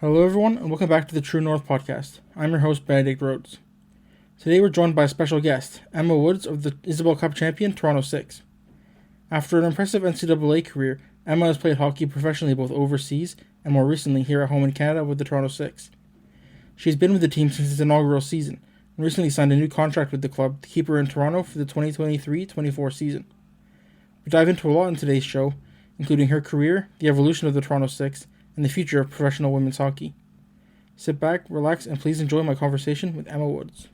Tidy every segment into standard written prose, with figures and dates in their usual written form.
Hello, everyone, and welcome back to the True North podcast. I'm your host, Benedict Rhodes. Today, we're joined by a special guest, Emma Woods of the Isobel Cup champion Toronto Six. After an impressive NCAA career, Emma has played hockey professionally both overseas and more recently here at home in Canada with the Toronto Six. She's been with the team since its inaugural season and recently signed a new contract with the club to keep her in Toronto for the 2023-24 season. We dive into a lot in today's show, including her career, the evolution of the Toronto Six, and the future of professional women's hockey. Sit back, relax, and please enjoy my conversation with Emma Woods.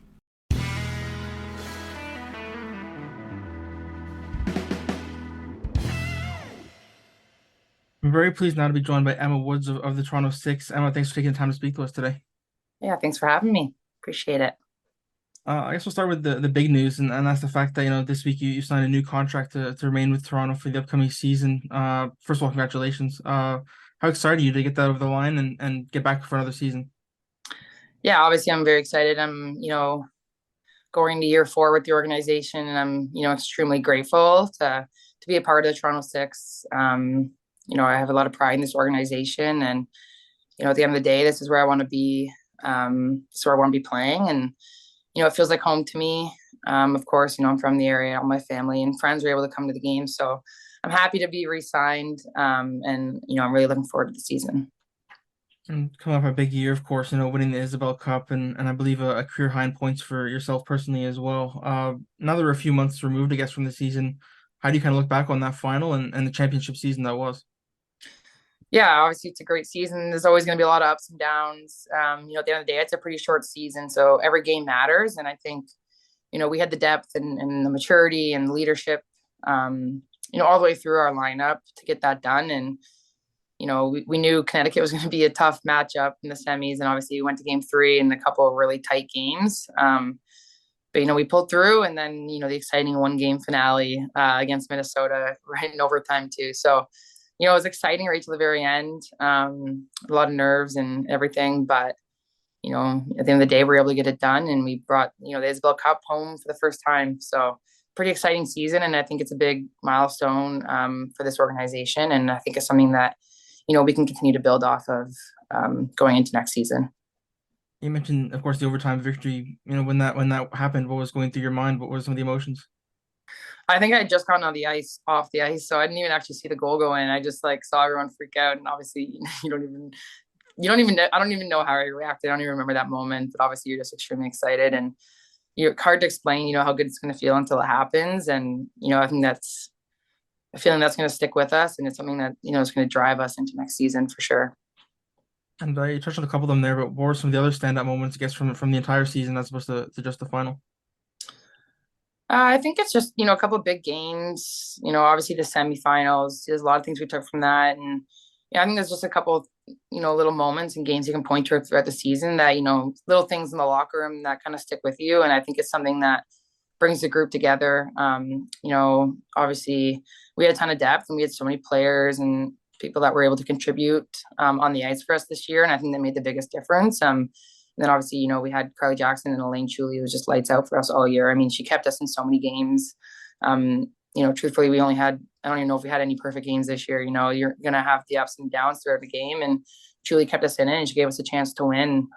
I'm very pleased now to be joined by Emma Woods of the Toronto Six. Emma, thanks for taking the time to speak to us today. Yeah, thanks for having me. Appreciate it. I guess we'll start with the big news, and that's the fact that this week you signed a new contract to remain with Toronto for the upcoming season. First of all, congratulations. How excited are you to get that over the line and get back for another season? Yeah, obviously I'm very excited. I'm going to year four with the organization and I'm extremely grateful to be a part of the Toronto Six. I have a lot of pride in this organization and at the end of the day, this is where I want to be. This is where I want to be playing and it feels like home to me. Of course, I'm from the area. All my family and friends were able to come to the game. So I'm happy to be re-signed. And I'm really looking forward to the season. And coming off a big year, of course, winning the Isobel Cup and I believe a career high in points for yourself personally as well. Now that we're a few months removed, I guess, from the season, how do you kind of look back on that final and the championship season that was? Yeah, obviously it's a great season. There's always going to be a lot of ups and downs. At the end of the day, it's a pretty short season, so every game matters. And I think, we had the depth and the maturity and leadership, all the way through our lineup to get that done. And we knew Connecticut was going to be a tough matchup in the semis, and obviously we went to game three in a couple of really tight games. But we pulled through, and then the exciting one game finale against Minnesota right in overtime too. So it was exciting right to the very end. A lot of nerves and everything, but at the end of the day, we were able to get it done, and we brought the Isobel Cup home for the first time. So pretty exciting season, and I think it's a big milestone for this organization, and I think it's something that we can continue to build off of going into next season. You mentioned, of course, the overtime victory. When that happened, what was going through your mind? What were some of the emotions? I think I had just gotten on the ice, off the ice, so I didn't even actually see the goal go in. I just saw everyone freak out, and obviously you don't even know, I don't even know how I reacted. I don't even remember that moment, but obviously you're just extremely excited and you're hard to explain, how good it's going to feel until it happens. And, I think that's a feeling that's going to stick with us. And it's something that, is going to drive us into next season for sure. And you touched on a couple of them there, but what were some of the other standout moments, I guess, from the entire season as opposed to just the final? I think it's just, a couple of big games, obviously the semifinals, there's a lot of things we took from that. And yeah, I think there's just a couple of, little moments and games you can point to throughout the season that, little things in the locker room that kind of stick with you. And I think it's something that brings the group together. Obviously we had a ton of depth and we had so many players and people that were able to contribute on the ice for us this year. And I think that made the biggest difference. And then obviously, we had Carly Jackson and Elaine Chuli, who was just lights out for us all year. I mean, she kept us in so many games. Truthfully, I don't even know if we had any perfect games this year. You're going to have the ups and downs throughout the game. And Chuli kept us in it and she gave us a chance to win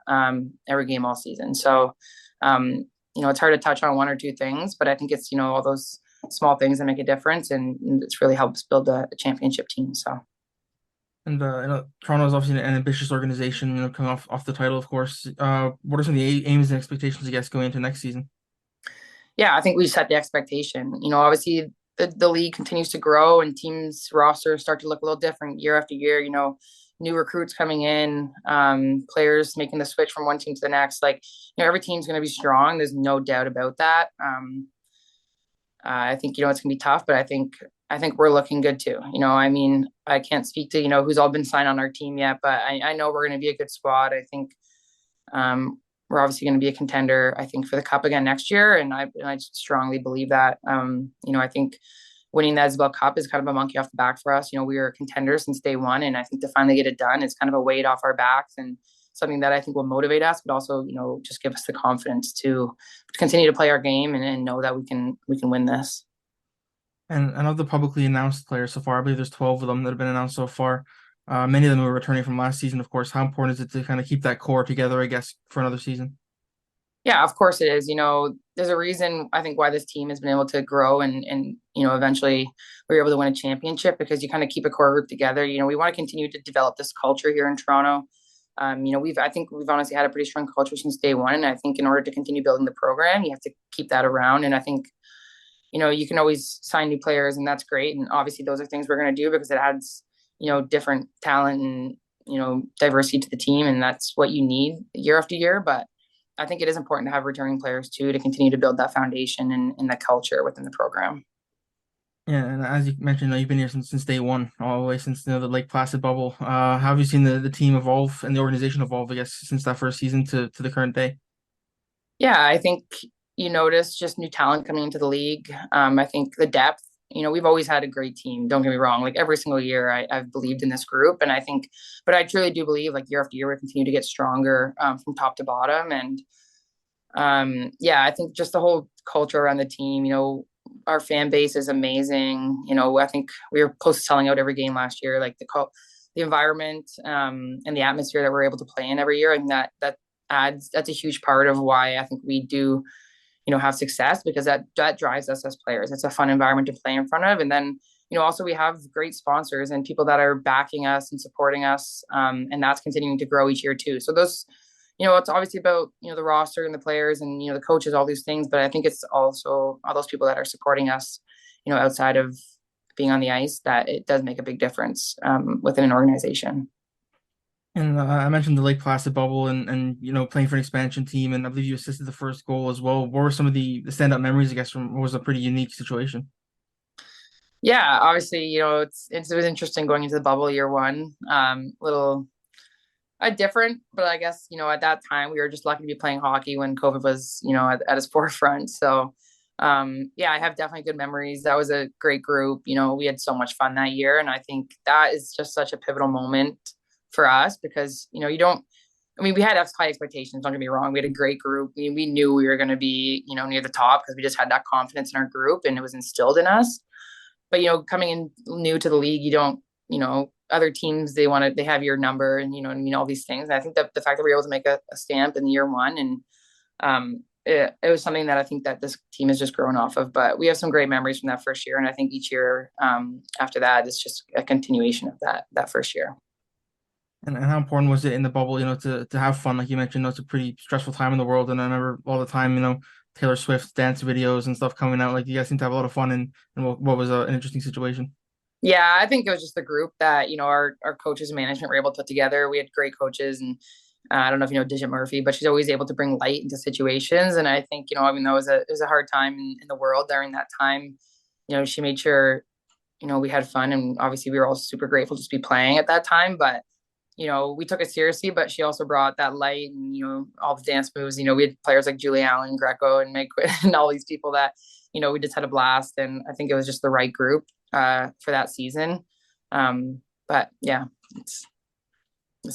every game all season. So, it's hard to touch on one or two things, but I think it's, all those small things that make a difference. And it's really helps build a championship team. So. And Toronto is obviously an ambitious organization, coming off the title, of course. What are some of the aims and expectations, I guess, going into next season? Yeah, I think we set the expectation. Obviously the league continues to grow and teams rosters start to look a little different year after year. New recruits coming in, players making the switch from one team to the next. Every team's going to be strong. There's no doubt about that. I think it's going to be tough, but I think we're looking good too. I mean, I can't speak to who's all been signed on our team yet, but I know we're going to be a good squad. I think we're obviously going to be a contender, I think, for the cup again next year. And I strongly believe that. I think winning the Isobel Cup is kind of a monkey off the back for us. We were contenders since day one. And I think to finally get it done is kind of a weight off our backs and something that I think will motivate us, but also, just give us the confidence to continue to play our game and know that we can win this. And of the publicly announced players so far, I believe there's 12 of them that have been announced so far. Many of them were returning from last season, of course. How important is it to kind of keep that core together, I guess, for another season? Yeah, of course it is. There's a reason I think why this team has been able to grow and eventually we were able to win a championship because you kind of keep a core group together. We want to continue to develop this culture here in Toronto. I think we've honestly had a pretty strong culture since day one. And I think in order to continue building the program, you have to keep that around. And I think, you can always sign new players and that's great. And obviously those are things we're going to do because it adds, different talent and, diversity to the team. And that's what you need year after year. But I think it is important to have returning players too to continue to build that foundation and the culture within the program. Yeah, and as you mentioned, you've been here since day one, all the way since the Lake Placid bubble. How have you seen the team evolve and the organization evolve, I guess, since that first season to the current day? Yeah, I think you notice just new talent coming into the league. I think the depth, we've always had a great team. Don't get me wrong. Like every single year, I've believed in this group. And I think, but I truly do believe like year after year, we continue to get stronger from top to bottom. And yeah, I think just the whole culture around the team, our fan base is amazing. I think we were close to selling out every game last year. Like the environment and the atmosphere that we're able to play in every year, and that's a huge part of why I think we do, have success because that drives us as players. It's a fun environment to play in front of, and then also we have great sponsors and people that are backing us and supporting us, and that's continuing to grow each year too. So those it's obviously about, the roster and the players and, the coaches, all these things. But I think it's also all those people that are supporting us, outside of being on the ice, that it does make a big difference within an organization. And I mentioned the Lake Placid bubble and playing for an expansion team, and I believe you assisted the first goal as well. What were some of the standout memories, I guess, from what was a pretty unique situation? Yeah, obviously, it was interesting going into the bubble year one. Little different, but I guess, at that time we were just lucky to be playing hockey when COVID was, at its forefront. So, yeah, I have definitely good memories. That was a great group. We had so much fun that year. And I think that is just such a pivotal moment for us because, we had high expectations. Don't get me wrong. We had a great group. We knew we were going to be, near the top because we just had that confidence in our group and it was instilled in us. But, coming in new to the league, you don't, other teams they have your number and all these things. And I think that the fact that we were able to make a stamp in year one and it was something that I think that this team has just grown off of. But we have some great memories from that first year, and I think each year after that is just a continuation of that first year. And how important was it in the bubble, to have fun? Like you mentioned, it's a pretty stressful time in the world, and I remember all the time, Taylor Swift's dance videos and stuff coming out. Like you guys seem to have a lot of fun, and what was an interesting situation. Yeah, I think it was just the group that our coaches and management were able to put together. We had great coaches, and I don't know if you know Digit Murphy, but she's always able to bring light into situations. And I think that it was a hard time in the world during that time. She made sure we had fun, and obviously we were all super grateful to just be playing at that time. But we took it seriously, but she also brought that light and, all the dance moves. We had players like Julie Allen, Greco, and Meg and all these people that, we just had a blast. And I think it was just the right group for that season. But yeah, it's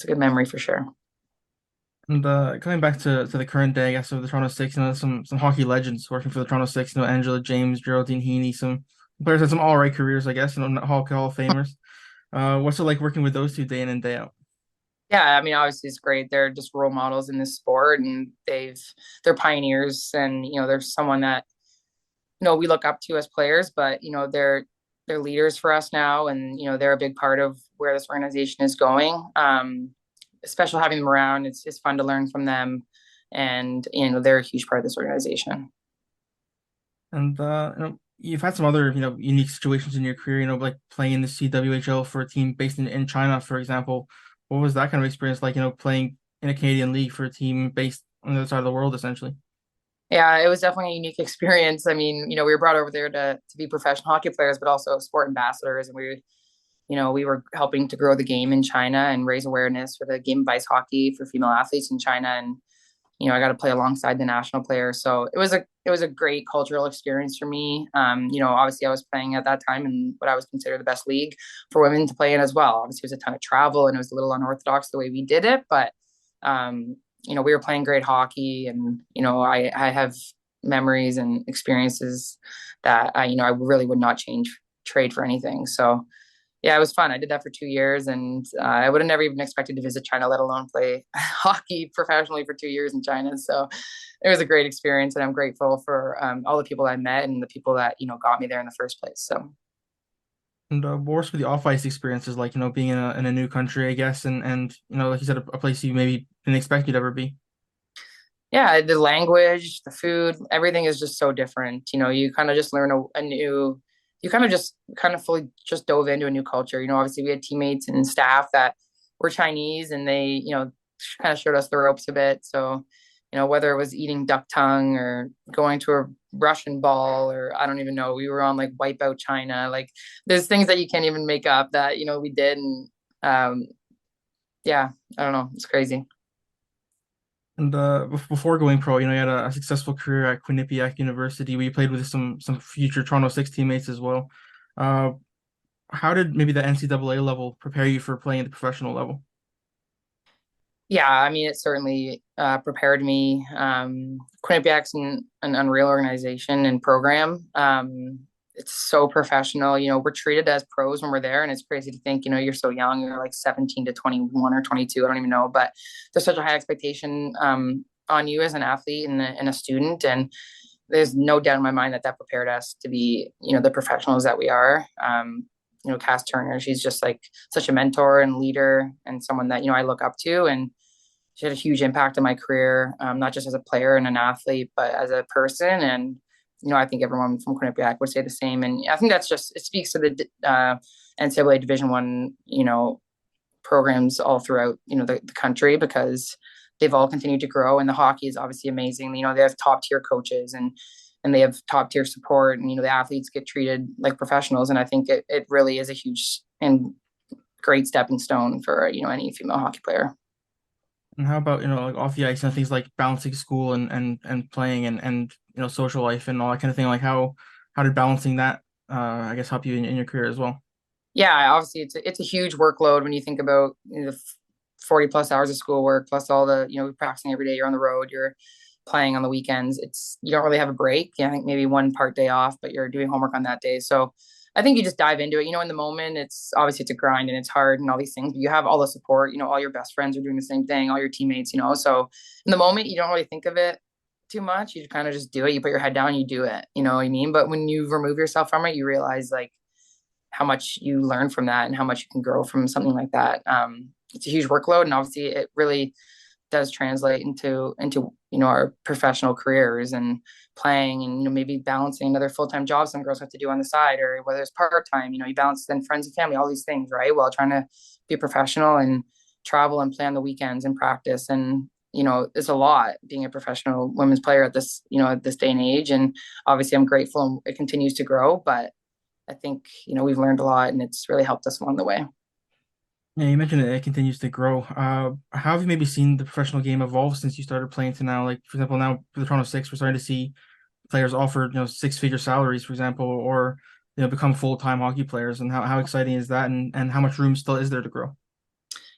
a good memory for sure. And coming back to the current day, I guess, of the Toronto Six, some hockey legends working for the Toronto Six, Angela James, Geraldine Heaney, some players had some all right careers, I guess, Hall of Famers. What's it like working with those two day in and day out? Yeah, I mean, obviously it's great. They're just role models in this sport and they're pioneers and, there's someone that, we look up to as players, but, they're leaders for us now. And, they're a big part of where this organization is going. Especially having them around, it's fun to learn from them. And, they're a huge part of this organization. And you've had some other, unique situations in your career, like playing in the CWHL for a team based in China, for example. What was that kind of experience like, playing in a Canadian league for a team based on the other side of the world, essentially? Yeah, it was definitely a unique experience. I mean, we were brought over there to be professional hockey players, but also sport ambassadors. And we were helping to grow the game in China and raise awareness for the game of ice hockey for female athletes in China. And, I got to play alongside the national players. So it was a great cultural experience for me. Obviously I was playing at that time in what I was considered the best league for women to play in as well. Obviously it was a ton of travel and it was a little unorthodox the way we did it, but we were playing great hockey and, I have memories and experiences that I really would not trade for anything. So Yeah, it was fun. I did that for 2 years, and I would have never even expected to visit China, let alone play hockey professionally for 2 years in China. So it was a great experience, and I'm grateful for all the people I met and the people that got me there in the first place. So And what were some of the off-ice experiences like, being in a new country, I guess, and like you said, a place you maybe didn't expect you'd ever be. yeah, the language, the food, everything is just so different. You kind of just learn a new, you kind of fully just dove into a new culture. Obviously we had teammates and staff that were Chinese, and they, kind of showed us the ropes a bit. So, whether it was eating duck tongue or going to a Russian ball, or I don't even know, we were on like Wipeout China. Like there's things that you can't even make up that, we did. And um, yeah, I don't know. It's crazy. And before going pro, you had a successful career at Quinnipiac University, where you played with some future Toronto Six teammates as well. Uh, how did maybe the NCAA level prepare you for playing at the professional level? Yeah, I mean, it certainly prepared me. Quinnipiac's an unreal organization and program. It's so professional. We're treated as pros when we're there, and it's crazy to think, you're so young. You're like 17 to 21 or 22. I don't even know, but there's such a high expectation on you as an athlete and a student, and there's no doubt in my mind that that prepared us to be, the professionals that we are. Cass Turner, she's just like such a mentor and leader and someone that, I look up to. And she had a huge impact on my career, not just as a player and an athlete, but as a person. And, I think everyone from Quinnipiac would say the same. And I think that's just, it speaks to the NCAA Division One, programs all throughout, the country, because they've all continued to grow. And the hockey is obviously amazing. They have top tier coaches, and they have top tier support, and, the athletes get treated like professionals. And I think it really is a huge and great stepping stone for, any female hockey player. And how about, like off the ice and things like balancing school and playing and social life and all that kind of thing? Like how did balancing that I guess help you in your career as well? Yeah, obviously it's a huge workload when you think about, the 40 plus hours of schoolwork plus all the, practicing every day. You're on the road, you're playing on the weekends. You don't really have a break. Yeah, I think maybe one part day off, but you're doing homework on that day. So I think you just dive into it. In the moment, it's obviously it's a grind and it's hard and all these things, but you have all the support. All your best friends are doing the same thing, all your teammates. So in the moment, you don't really think of it too much. You kind of just do it. You put your head down, you do it. You know what I mean? But when you remove yourself from it, you realize like how much you learn from that and how much you can grow from something like that. It's a huge workload, and obviously it really does translate into our professional careers and playing, and maybe balancing another full-time job some girls have to do on the side, or whether it's part-time. You balance then friends and family, all these things, right, while trying to be a professional and travel and play on the weekends and practice. And it's a lot being a professional women's player at this at this day and age. And obviously I'm grateful and it continues to grow, but I think we've learned a lot and it's really helped us along the way. Yeah, you mentioned it continues to grow. How have you maybe seen the professional game evolve since you started playing to now? Like, for example, now for the Toronto Six, we're starting to see players offered, six-figure salaries, for example, or become full-time hockey players. And how exciting is that? And how much room still is there to grow?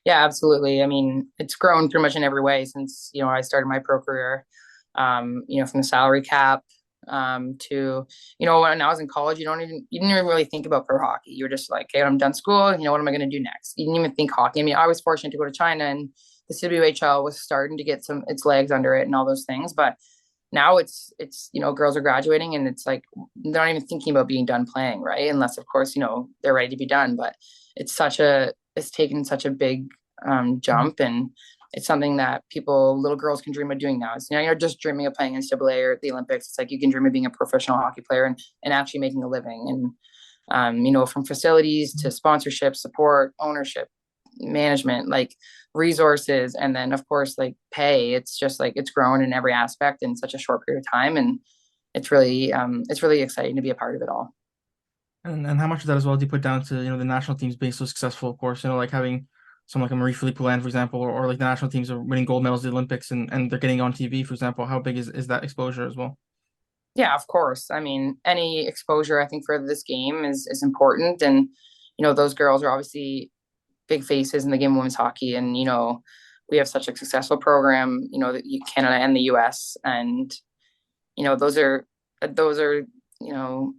Yeah, absolutely. I mean, it's grown pretty much in every way since I started my pro career. From the salary cap to when I was in college, you didn't even really think about pro hockey. You were just like, hey, I'm done school. What am I going to do next? You didn't even think hockey. I mean, I was fortunate to go to China, and the WHL was starting to get its legs under it and all those things. But now it's girls are graduating, and it's like they're not even thinking about being done playing, right? Unless of course they're ready to be done. But it's taken such a big jump, and it's something that little girls can dream of doing now. It's you're just dreaming of playing NCAA or the Olympics. It's like you can dream of being a professional hockey player and actually making a living. And from facilities to sponsorship, support, ownership, management, like resources, and then of course like pay. It's just like it's grown in every aspect in such a short period of time, and it's really exciting to be a part of it all. And how much of that as well do you put down to, the national teams being so successful, of course, like having someone like a Marie-Philippe Poulin, for example, or like the national teams are winning gold medals at the Olympics and they're getting on TV, for example. How big is that exposure as well? Yeah, of course. I mean, any exposure I think for this game is important. And those girls are obviously big faces in the game of women's hockey. And we have such a successful program, Canada and the US. And those are you know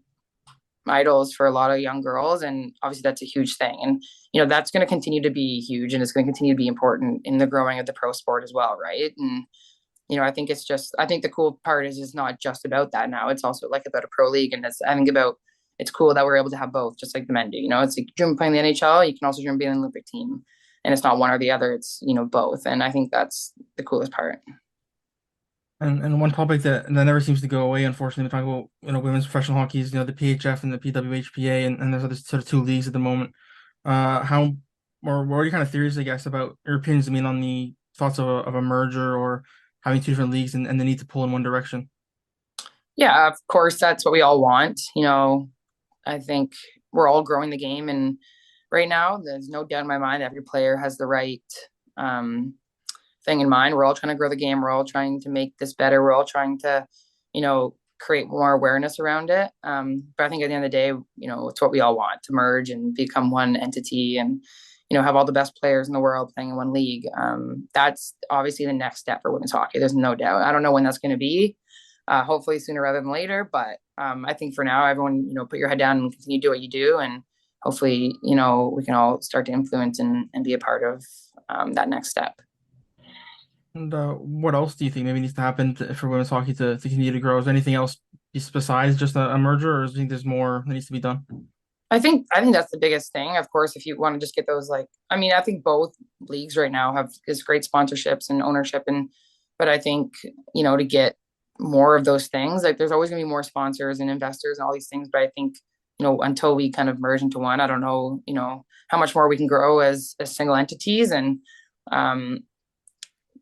idols for a lot of young girls, and obviously that's a huge thing. And that's going to continue to be huge, and it's going to continue to be important in the growing of the pro sport as well, right? And I think the cool part is it's not just about that now. It's also like about a pro league, and it's cool that we're able to have both, just like the men do. It's like dream playing the NHL, you can also dream being an Olympic team, and it's not one or the other. It's both, and I think that's the coolest part. And one topic that never seems to go away, unfortunately, we're talking about women's professional hockey is the PHF and the PWHPA, and there's other sort of two leagues at the moment. How or what are your kind of theories, I guess, about your opinions? I mean, on the thoughts of a merger or having two different leagues and the need to pull in one direction. Yeah, of course, that's what we all want. I think we're all growing the game, and right now, there's no doubt in my mind that every player has the right um, thing in mind. We're all trying to grow the game. We're all trying to make this better. We're all trying to, create more awareness around it. But I think at the end of the day, it's what we all want to merge and become one entity, and have all the best players in the world playing in one league. That's obviously the next step for women's hockey. There's no doubt. I don't know when that's going to be. Hopefully sooner rather than later. But I think for now, everyone, put your head down and continue to do what you do, and hopefully, we can all start to influence and be a part of that next step. And what else do you think maybe needs to happen for women's hockey to continue to grow? Is there anything else besides just a merger, or do you think there's more that needs to be done? I think that's the biggest thing. Of course, if you want to just get those, like, I mean, I think both leagues right now have this great sponsorships and ownership, but I think to get more of those things, like there's always going to be more sponsors and investors and all these things. But I think until we kind of merge into one, I don't know how much more we can grow as single entities. And um,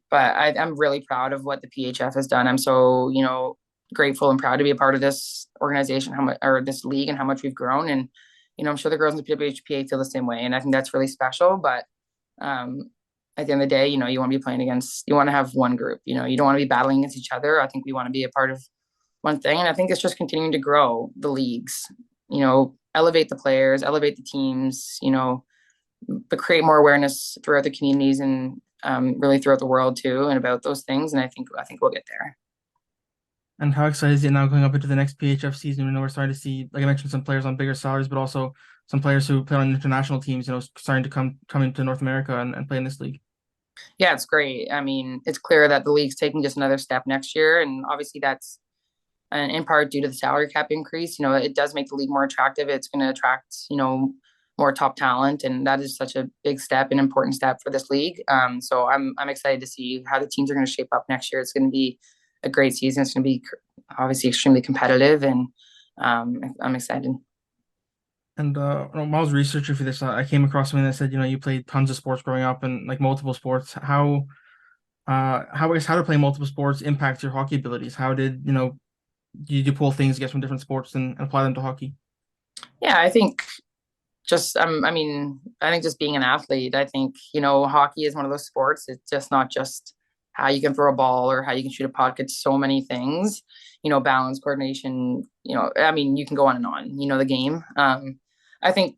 but I'm really proud of what the PHF has done. I'm so grateful and proud to be a part of this organization, how much, or this league, and how much we've grown. And I'm sure the girls in the PWHPA feel the same way, and I think that's really special. But um, at the end of the day, you want to be playing against, you want to have one group. You don't want to be battling against each other. I think we want to be a part of one thing, and I think it's just continuing to grow the leagues. Elevate the players, elevate the teams. But create more awareness throughout the communities, and really throughout the world too, and about those things. And I think we'll get there. And how excited is it now going up into the next PHF season? We know we're starting to see, like I mentioned, some players on bigger salaries, but also some players who play on international teams, starting to come into North America and play in this league. Yeah, it's great. I mean, it's clear that the league's taking just another step next year, and obviously that's in part due to the salary cap increase. It does make the league more attractive. It's going to attract more top talent, and that is such a big step, an important step for this league. So I'm excited to see how the teams are going to shape up next year. It's going to be a great season. It's going to be obviously extremely competitive, and I'm excited. And when I was researching for this, I came across something that said, you played tons of sports growing up and like multiple sports. How I guess how to play multiple sports impacts your hockey abilities? How did you pull things, I guess, from different sports and apply them to hockey? Yeah, I think I think just being an athlete, I think hockey is one of those sports. It's just not just how you can throw a ball or how you can shoot a puck. It's so many things, balance, coordination. You can go on and on. The game. I think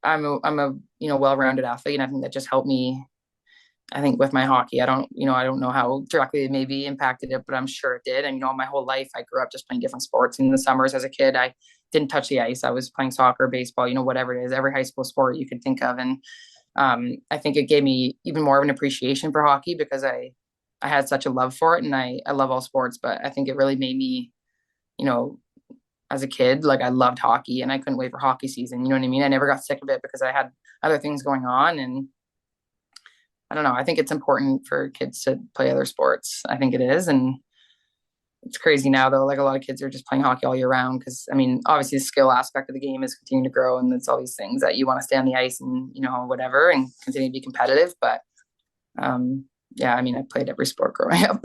I'm a well-rounded athlete, and I think that just helped me. I think with my hockey, I don't know how directly it maybe impacted it, but I'm sure it did. And my whole life I grew up just playing different sports. In the summers as a kid, I didn't touch the ice. I was playing soccer, baseball, whatever it is, every high school sport you could think of. And I think it gave me even more of an appreciation for hockey because I had such a love for it, and I love all sports. But I think it really made me, you know, as a kid, like I loved hockey, and I couldn't wait for hockey season. You know what I mean? I never got sick of it because I had other things going on. And I don't know. I think it's important for kids to play other sports. I think it is. And it's crazy now though. Like a lot of kids are just playing hockey all year round because obviously the skill aspect of the game is continuing to grow, and it's all these things that you want to stay on the ice and whatever and continue to be competitive. But yeah, I played every sport growing up.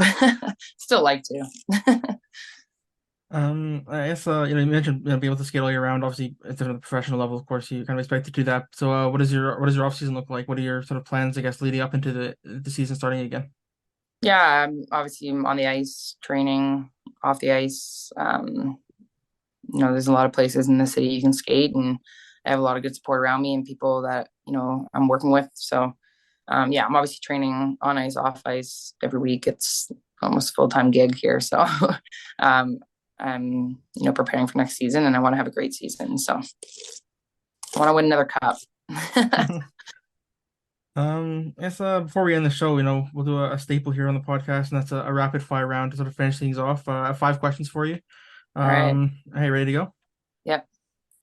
Still like to. I guess you mentioned be able to skate all year round. Obviously, at the professional level, of course, you kind of expect to do that. So, what does your off season look like? What are your sort of plans, I guess, leading up into the season starting again? Yeah, obviously I'm on the ice training, off the ice. There's a lot of places in the city you can skate, and I have a lot of good support around me and people that I'm working with. So yeah, I'm obviously training on ice, off ice every week. It's almost a full time gig here. So um, I'm, preparing for next season, and I want to have a great season. So I want to win another cup. Yes, before we end the show, we'll do a staple here on the podcast, and that's a rapid fire round to sort of finish things off. I have 5 questions for you. All right. Hey, ready to go? Yep.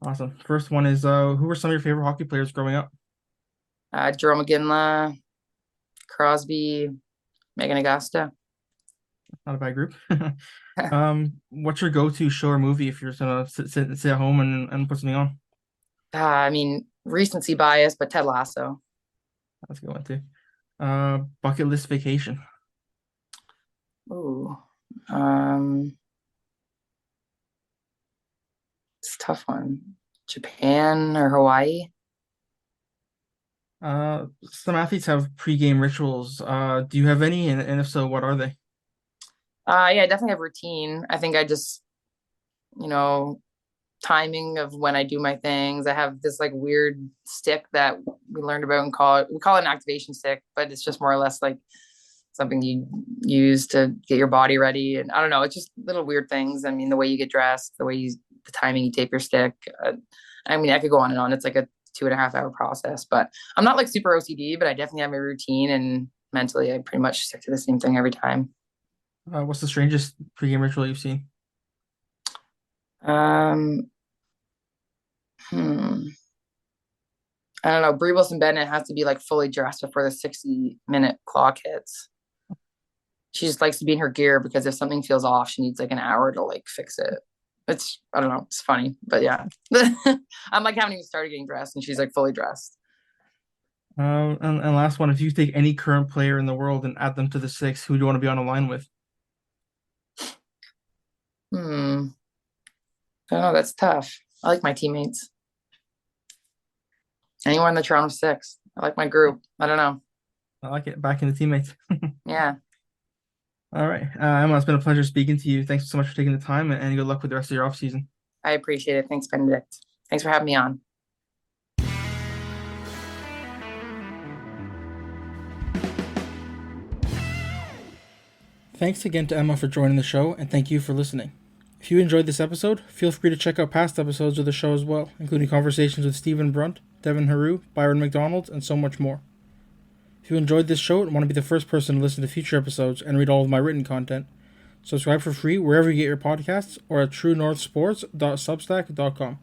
Awesome. First one is, who were some of your favorite hockey players growing up? Jerome McGinley, Crosby, Megan Augusta. Not a bad group. What's your go-to show or movie if you're just gonna sit at home and put something on? I mean, recency bias, but Ted Lasso. That's a good one too. Bucket list vacation. Ooh. It's a tough one. Japan or Hawaii? Some athletes have pre-game rituals. Do you have any? And if so, what are they? Yeah, I definitely have routine. I think I just, you know, timing of when I do my things. I have this like weird stick that we learned about and we call it an activation stick, but it's just more or less like something you use to get your body ready. And I don't know, it's just little weird things. I mean, the way you get dressed, the timing you tape your stick. I mean, I could go on and on. It's like a 2.5 hour process, but I'm not like super OCD, but I definitely have my routine, and mentally I pretty much stick to the same thing every time. What's the strangest pre-game ritual you've seen? Um, hmm. I don't know. Brie Wilson Bennett has to be like fully dressed before the 60-minute clock hits. She just likes to be in her gear because if something feels off, she needs like an hour to like fix it. I don't know, it's funny, but yeah. I'm like haven't even started getting dressed and she's like fully dressed. And last one, if you take any current player in the world and add them to the six, who do you want to be on a line with? I don't know, that's tough. I like my teammates. Anyone in the Toronto Six. I like my group. I don't know. I like it. Back in the teammates. Yeah, All right. Emma, it's been a pleasure speaking to you. Thanks so much for taking the time and good luck with the rest of your off season. I appreciate it. Thanks, Benedict. Thanks for having me on. Thanks again to Emma for joining the show, and thank you for listening. If you enjoyed this episode, feel free to check out past episodes of the show as well, including conversations with Stephen Brunt, Devin Haru, Byron McDonald, and so much more. If you enjoyed this show and want to be the first person to listen to future episodes and read all of my written content, subscribe for free wherever you get your podcasts or at truenorthsports.substack.com.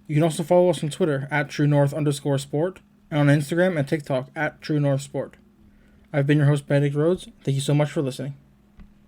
You can also follow us on Twitter at truenorth_sport and on Instagram and TikTok at truenorthsport. I've been your host, Benedict Rhodes. Thank you so much for listening.